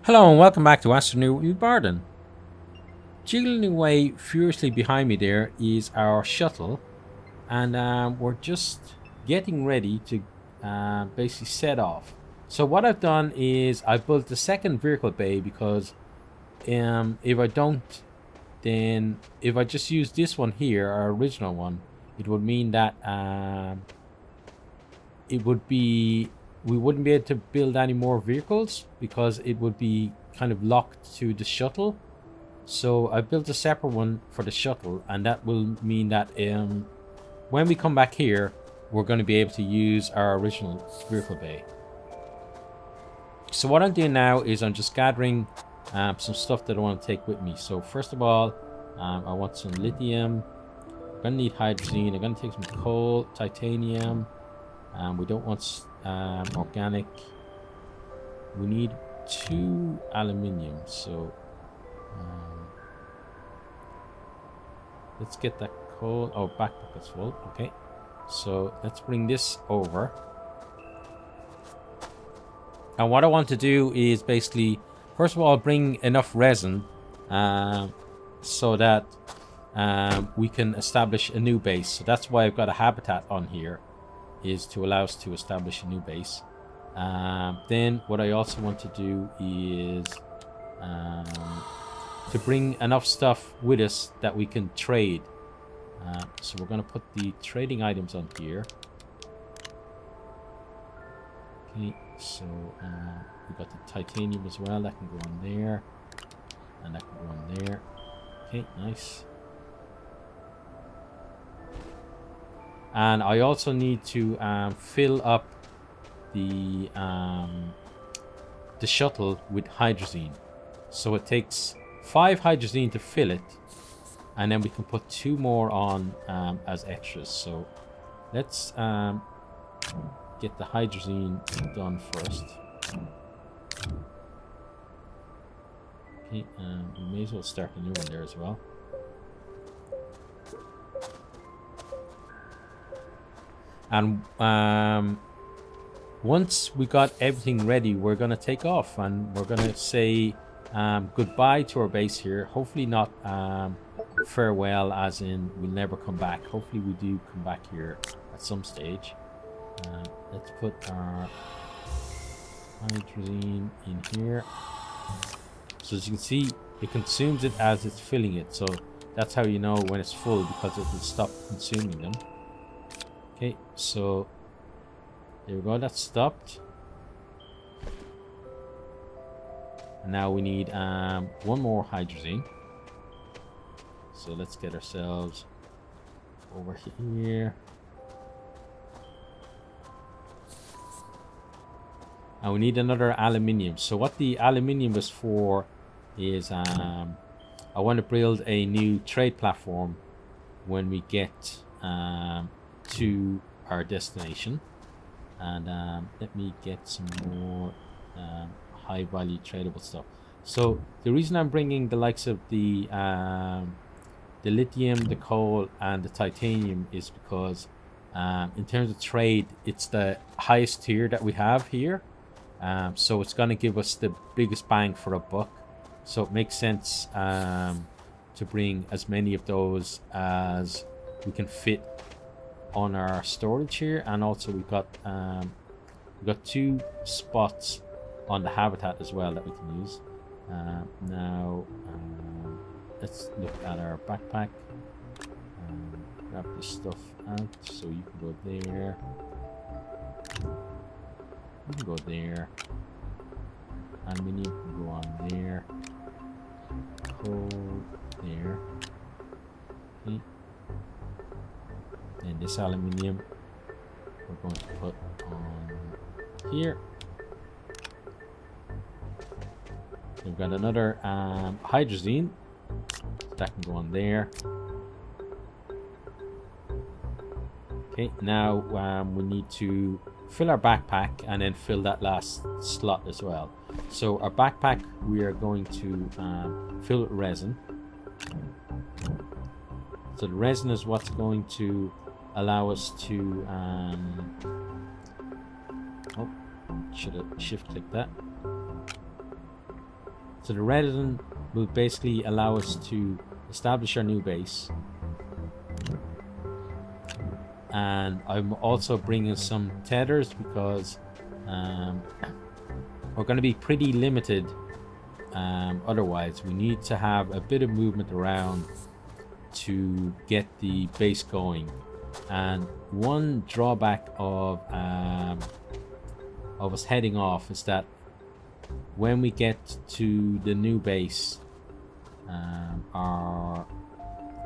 Hello and welcome back to Astroneer with Bardon. Jiggling away furiously behind me there is our shuttle, and we're just getting ready to basically set off. So what I've done is I built the second vehicle bay because if I don't, then if I just use this one here, our original one, it would mean that it would be we wouldn't be able to build any more vehicles because it would be kind of locked to the shuttle. So I built a separate one for the shuttle, and that will mean that when we come back here, we're going to be able to use our original vehicle bay. So what I'm doing now is I'm just gathering some stuff that I want to take with me. So first of all, I want some lithium. I'm going to need hydrogen. I'm going to take some coal, titanium. We don't want organic. We need 2 aluminium. So let's get that coal. Oh, backpack is full. Okay, so let's bring this over. And what I want to do is basically, first of all, bring enough resin so that we can establish a new base. So that's why I've got a habitat on here, is to allow us to establish a new base. Then what I also want to do is to bring enough stuff with us that we can trade. So we're going to put the trading items on here. Okay, so we got the titanium as well, that can go on there, and that can go on there. Okay, nice. And I also need to fill up the shuttle with hydrogen. So it takes 5 hydrogen to fill it, and then we can put 2 more on as extras. So let's get the hydrogen done first. Okay, we may as well start a new one there as well. And once we got everything ready, we're going to take off, and we're going to say goodbye to our base here. Hopefully not farewell as in we'll never come back. Hopefully we do come back here at some stage. Let's put our hydrogen in here. So as you can see, it consumes it as it's filling it. So that's how you know when it's full, because it will stop consuming them. Okay, so there we go, that's stopped. And now we need 1 more hydrogen. So let's get ourselves over here. And we need another aluminium. So what the aluminium is for is I want to build a new trade platform when we get to our destination. And let me get some more high value tradable stuff. So the reason I'm bringing the likes of the lithium, the coal, and the titanium is because in terms of trade, it's the highest tier that we have here. So it's going to give us the biggest bang for a buck. So it makes sense to bring as many of those as we can fit on our storage here. And also we've got 2 spots on the habitat as well that we can use. Now let's look at our backpack. Grab this stuff out, so you can go there. You can go there. Aluminium can go on there. Coal there. Okay. And this aluminium we're going to put on here. We've got another hydrogen that can go on there. Okay, now we need to fill our backpack and then fill that last slot as well. So our backpack we are going to fill with resin. So the resin is what's going to allow us to oh, should have shift clicked that. So the resin will basically allow us to establish our new base. And I'm also bringing some tethers because we're going to be pretty limited. Otherwise, we need to have a bit of movement around to get the base going. And one drawback of us heading off is that when we get to the new base,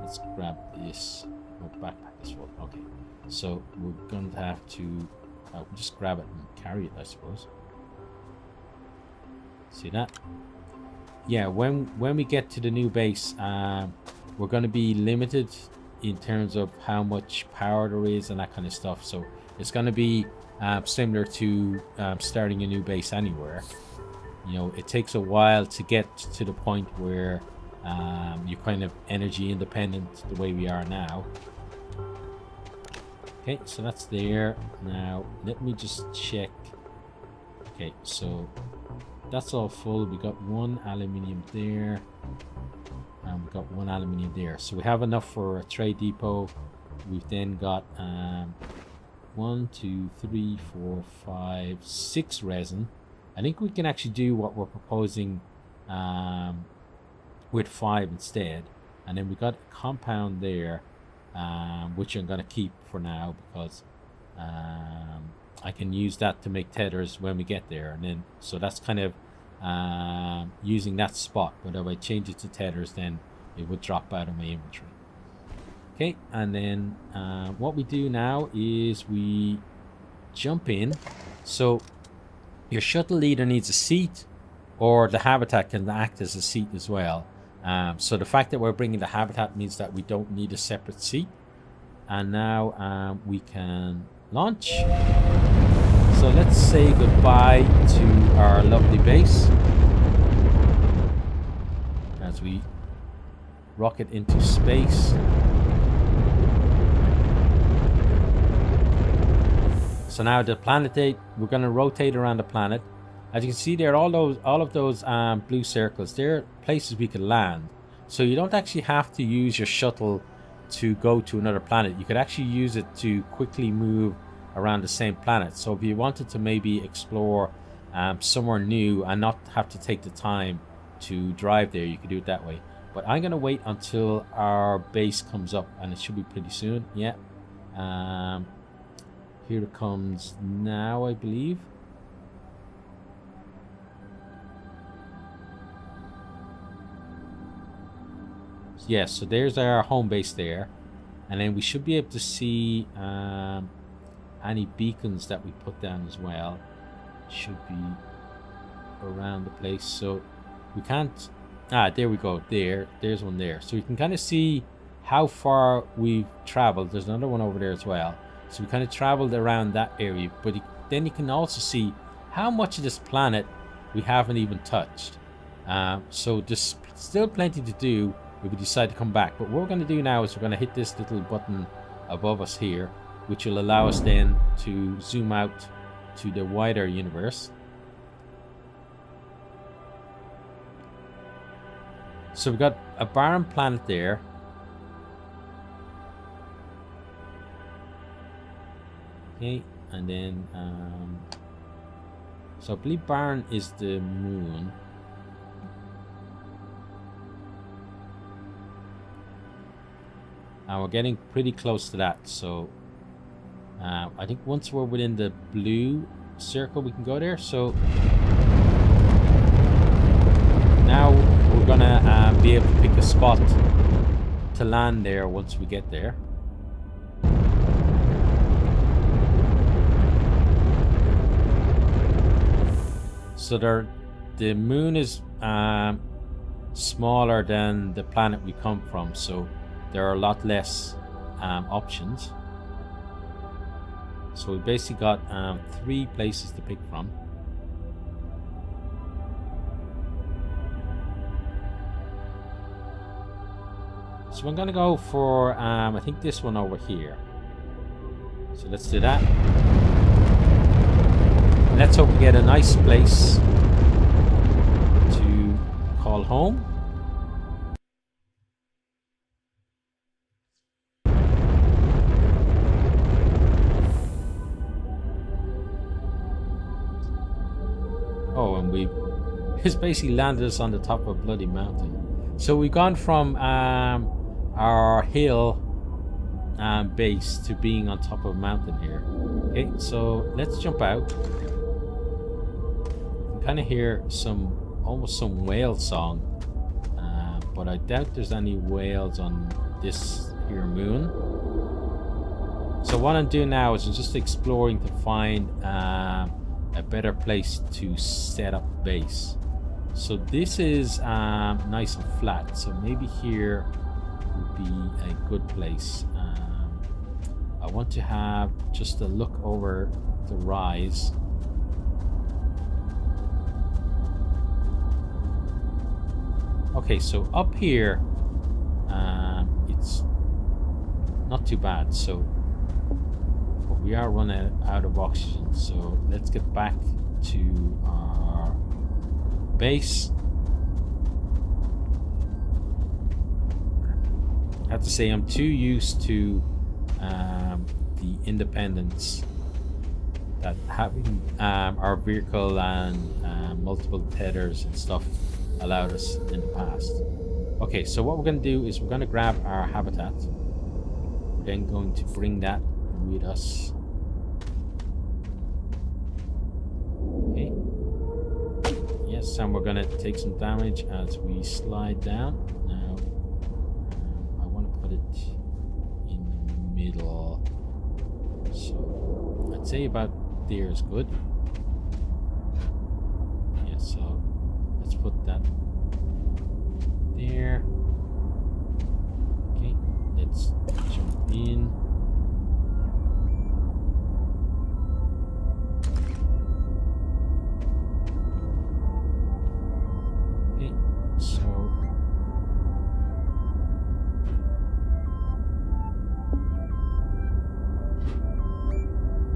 let's grab this. Oh, backpack is full. Okay, so we're going to have to just grab it and carry it, I suppose. See that? Yeah, when we get to the new base, we're going to be limited in terms of how much power there is and that kind of stuff. So it's going to be similar to starting a new base anywhere. You know, it takes a while to get to the point where you're kind of energy independent the way we are now. Okay, so that's there. Now let me just check. Okay, so that's all full. We got one aluminium there, and we got one aluminium there. So we have enough for a trade depot. We've then got 1, 2, 3, 4, 5, 6 resin. I think we can actually do what we're proposing with 5 instead. And then we got a compound there, which I'm going to keep for now because I can use that to make tethers when we get there. And then so that's kind of using that spot. But if I change it to tethers, then it would drop out of my inventory. Okay, and then what we do now is we jump in. So your shuttle either needs a seat or the habitat can act as a seat as well. So the fact that we're bringing the habitat means that we don't need a separate seat. And now we can launch. So let's say goodbye to our lovely base as we rocket into space. So now the planet date, we're going to rotate around the planet. As you can see there, all of those blue circles, they're places we can land. So you don't actually have to use your shuttle to go to another planet. You could actually use it to quickly move around the same planet. So if you wanted to maybe explore somewhere new and not have to take the time to drive there, you could do it that way. But I'm going to wait until our base comes up, and it should be pretty soon. Yeah. Here it comes now, I believe. Yes, so there's our home base there. And then we should be able to see any beacons that we put down as well. Should be around the place. So we can't... there we go. There's one there. So we can kind of see how far we've traveled. There's another one over there as well. So we kind of traveled around that area. But then you can also see how much of this planet we haven't even touched. So there's still plenty to do if we decide to come back. But what we're going to do now is we're going to hit this little button above us here, which will allow us then to zoom out to the wider universe. So we've got a barren planet there. Okay, and then so I believe Bardon is the moon. And we're getting pretty close to that, so I think once we're within the blue circle we can go there. So now we're gonna be able to pick a spot to land there once we get there. So the moon is smaller than the planet we come from, so there are a lot less options. So we basically got 3 places to pick from. So I'm gonna go for I think this one over here. So let's do that. Let's hope we get a nice place to home. Oh, and it's basically landed us on the top of a bloody mountain. So we've gone from our hill base to being on top of a mountain here. Okay, so let's jump out. You can kind of hear almost some whale song, but I doubt there's any whales on this here moon. So what I'm doing now is I'm just exploring to find a better place to set up base. So this is nice and flat, so maybe here would be a good place. I want to have just a look over the rise. Okay, so up here it's not too bad, so but we are running out of oxygen, so let's get back to our base. I have to say I'm too used to the independence that having our vehicle and multiple tethers and stuff allowed us in the past. Okay, so what we're going to do is we're going to grab our habitat. We're then going to bring that with us. Okay. Yes, and we're going to take some damage as we slide down. Now, I want to put it in the middle. So, I'd say about there is good. Yeah, so let's put that there. Okay, let's jump in. Okay, so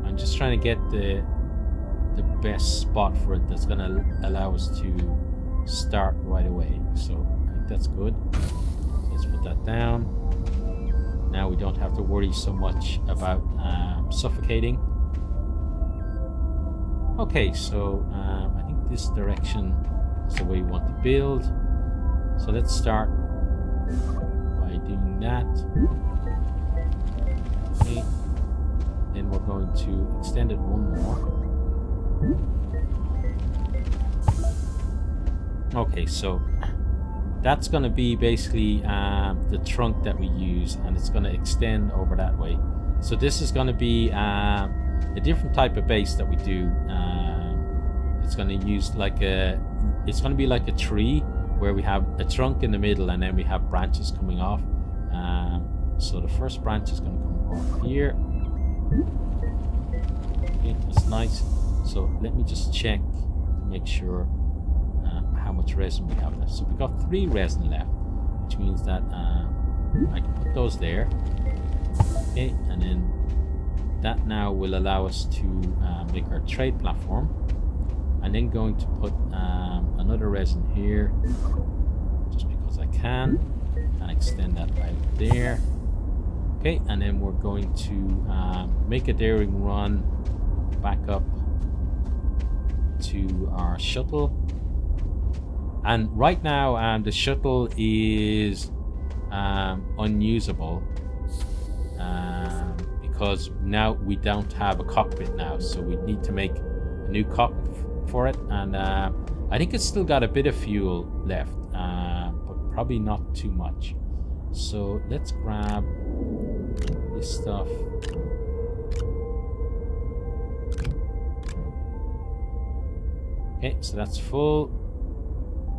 I'm just trying to get the best spot for it that's going to allow us to start right away. So I think that's good. Let's put that down. Now we don't have to worry so much about suffocating. Okay, so I think this direction is the way we want to build. So let's start by doing that. Okay. Then we're going to extend it one more. Okay, so that's going to be basically the trunk that we use, and it's going to extend over that way. So this is going to be a different type of base that we do. It's going to use it's going to be like a tree where we have a trunk in the middle and then we have branches coming off. So the first branch is going to come off here. Okay, that's nice. So let me just check to make sure how much resin we have left. So we've got 3 resin left, which means that I can put those there. Okay, and then that now will allow us to make our trade platform. I'm then going to put another resin here, just because I can, and extend that out there. Okay, and then we're going to make a daring run back up to our shuttle. And right now the shuttle is unusable because now we don't have a cockpit now, so we need to make a new cockpit for it. And I think it's still got a bit of fuel left, but probably not too much. So let's grab this stuff. Okay, so that's full.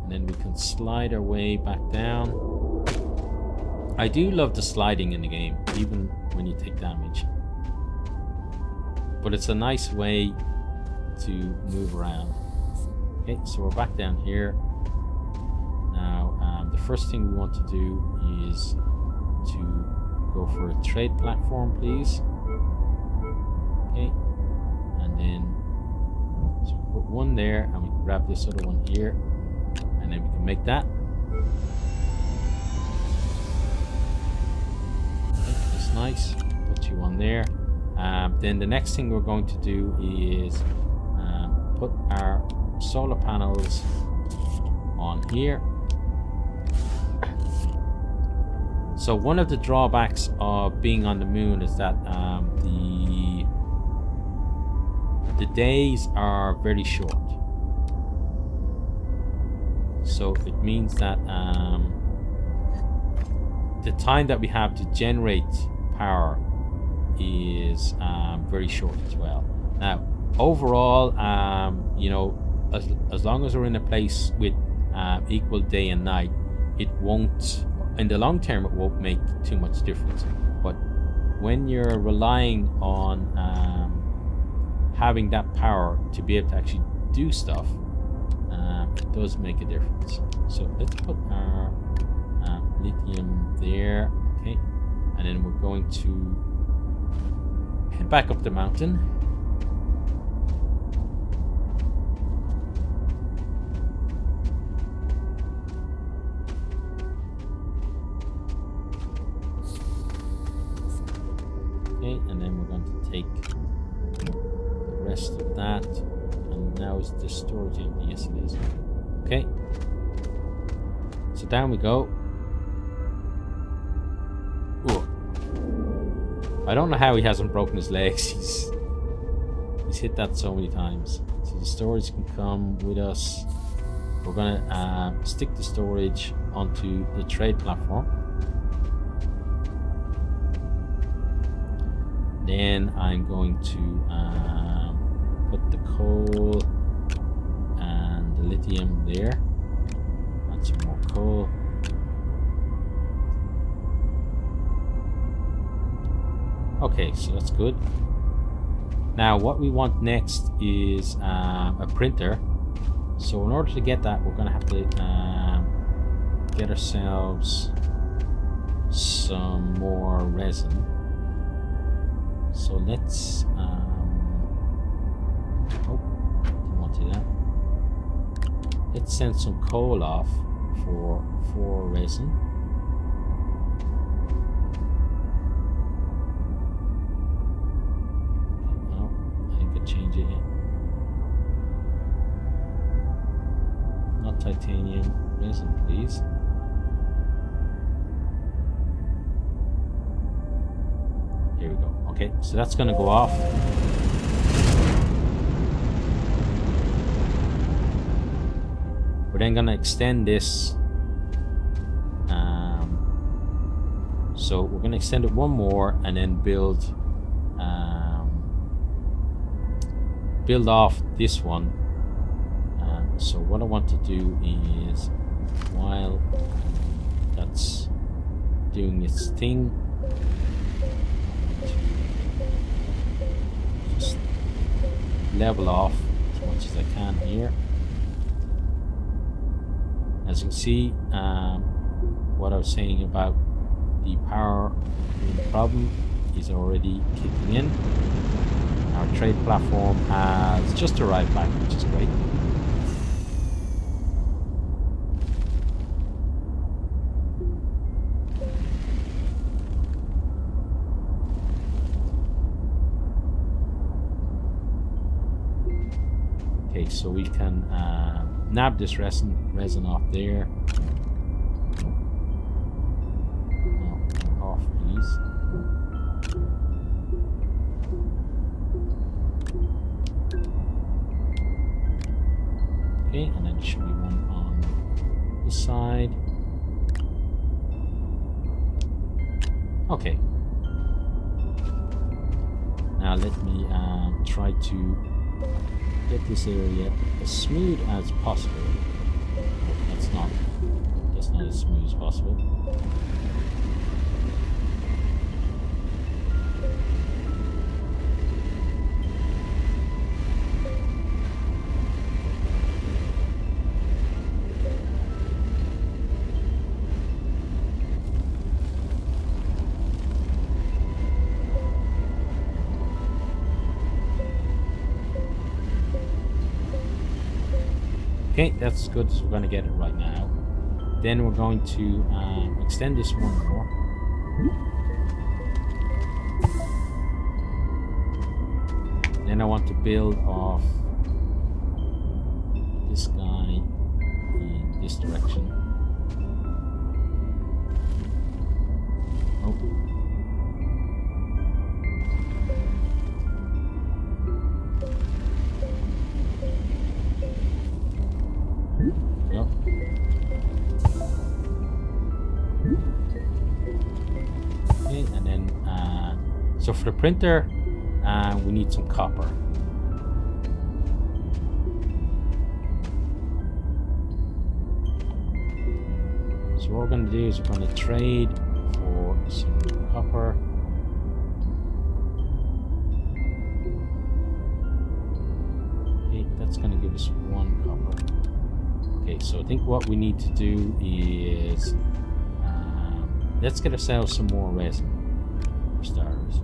And then we can slide our way back down. I do love the sliding in the game, even when you take damage. But it's a nice way to move around. Okay, so we're back down here. Now, the first thing we want to do is to go for a trade platform, please. Okay, and then so put one there, and we can grab this other one here, and then we can make that. That's nice. Put you on there. Then the next thing we're going to do is put our solar panels on here. So one of the drawbacks of being on the moon is that the days are very short. So it means that the time that we have to generate power is very short as well. Now, overall, you know, as long as we're in a place with equal day and night, it won't, in the long term, it won't make too much difference. But when you're relying on having that power to be able to actually do stuff, it does make a difference. So let's put our lithium there, okay, and then we're going to head back up the mountain. Okay, and then we're going to take the rest of that, and now is the storage empty? Yes, it is. Okay, so down we go. Ooh. I don't know how he hasn't broken his legs. He's hit that so many times. So the storage can come with us. We're gonna stick the storage onto the trade platform. Then I'm going to put the coal and the lithium there. Add some more coal. Okay, so that's good. Now what we want next is a printer. So in order to get that, we're going to have to get ourselves some more resin. So let's didn't want to do that. Let's send some coal off for resin. No, I could change it here. Not titanium, resin please. Here we go. Okay, so that's going to go off. We're then going to extend this. So we're going to extend it one more and then build off this one. So what I want to do is, while that's doing its thing, just level off as much as I can here. As you can see, what I was saying about the power problem is already kicking in. Our trade platform has just arrived back, which is great. Okay, so we can nab this resin off there. No, off please. Okay, and then there should be one on this side. Okay. Now let me try to get this area as smooth as possible. That's not as smooth as possible. Okay, that's as good as we're going to get it right now. Then we're going to extend this one more. Then I want to build off this guy in this direction. Oh. Yep. Okay, and then so for the printer, we need some copper. So what we're going to do is we're going to trade for some copper. Okay, that's going to give us 1 copper. Okay, so I think what we need to do is let's get ourselves some more resin for starters.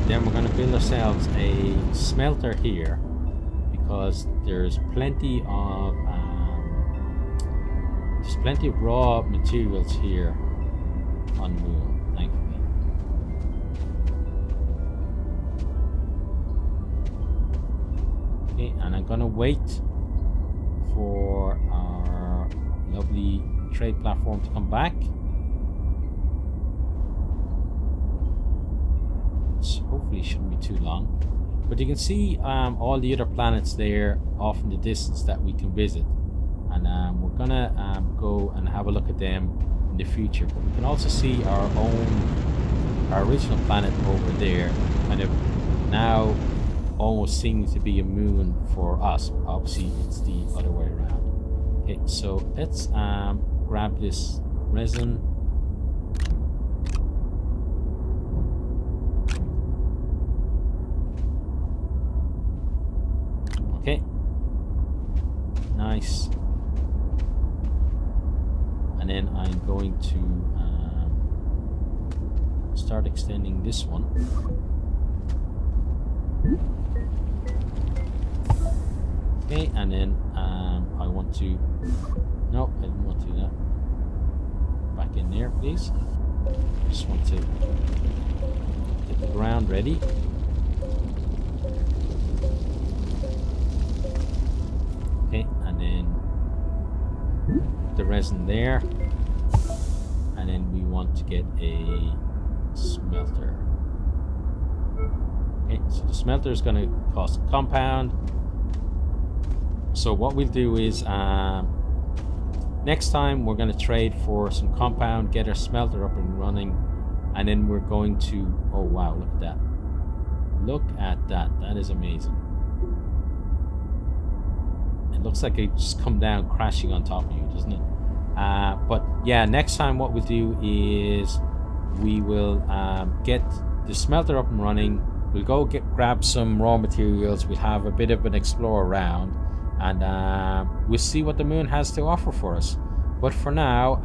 Then we're going to build ourselves a smelter here because there's plenty of raw materials here on the moon, thankfully. Okay, and I'm going to wait for our lovely trade platform to come back. Hopefully it shouldn't be too long, but you can see all the other planets there off in the distance that we can visit, and we're gonna go and have a look at them in the future. But we can also see our original planet over there, kind of now almost seems to be a moon for us. Obviously it's the other way around. Okay, so let's grab this resin. Okay, nice. And then I'm going to start extending this one. Okay, and then I want to, no, I didn't want to do that. Back in there, please. Just want to get the ground ready. Okay, and then the resin there, and then we want to get a smelter. Okay, so the smelter is going to cost a compound. So what we'll do is next time we're going to trade for some compound, get our smelter up and running, and then we're going to, oh wow, look at that. Look at that. That is amazing. It looks like it just come down crashing on top of you, doesn't it? But yeah, next time what we'll do is we will get the smelter up and running. We'll go grab some raw materials. We'll have a bit of an explore around, and we'll see what the moon has to offer for us. But for now,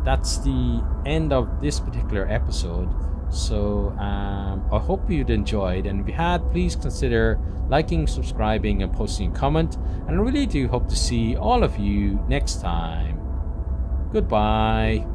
that's the end of this particular episode. So I hope you'd enjoyed, and if you had, please consider liking, subscribing, and posting a comment. And I really do hope to see all of you next time. Goodbye.